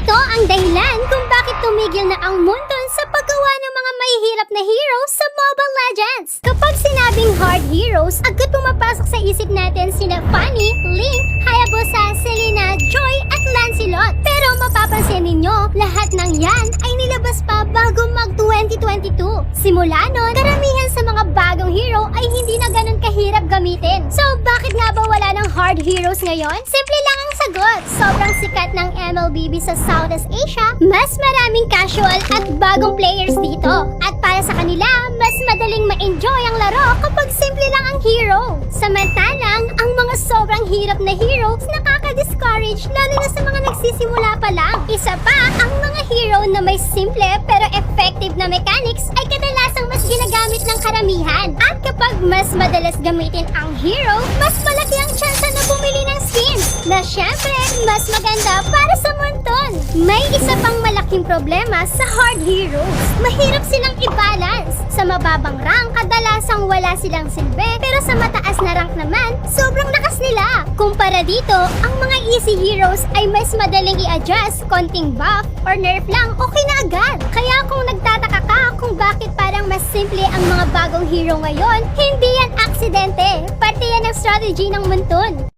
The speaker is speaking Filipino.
Ito ang dahilan kung bakit tumigil na ang mundo sa paggawa ng mga mahihirap na heroes sa Mobile Legends. Kapag sinabing hard heroes, agad pumapasok sa isip natin sina Fanny, Link, Hayabusa, Selena, Joy at Lancelot. Pero mapapansin ninyo, lahat ng yan ay nilabas pa bago mag-2022. Simula nun, karamihan sa mga bagong hero ay hindi na ganun kahirap gamitin. So bakit nga ba wala ng hard heroes ngayon? Simple lang ang sagot. Sobrang sikat ng MLBB sa Southeast Asia, mas maraming casual at bagong players dito. At para sa kanila, mas madaling ma-enjoy ang laro kapag simple lang ang hero. Samantalang, ang mga sobrang hirap na heroes nakaka-discourage lalo na sa mga nagsisimula pa lang. Isa pa, ang mga hero na may simple pero effective na mechanics ay kadalasang mas ginagamit ng karamihan. At kapag mas madalas gamitin ang hero, mas malaki ang tsansa na bumili ng skins na syempre mas maganda para sa monton. May isa pang malaking problema sa hard heroes. Mahirap silang i-balance. Sa mababang rank, kadalasang wala silang silbi, pero sa mataas na rank naman, sobrang lakas nila. Kumpara dito, ang mga easy heroes ay mas madaling i-adjust, konting buff or nerf lang, okay na agad. Kaya kung nagtataka ka kung bakit parang mas simple ang mga bagong hero ngayon, hindi yan aksidente. Parte yan ng strategy ng monton.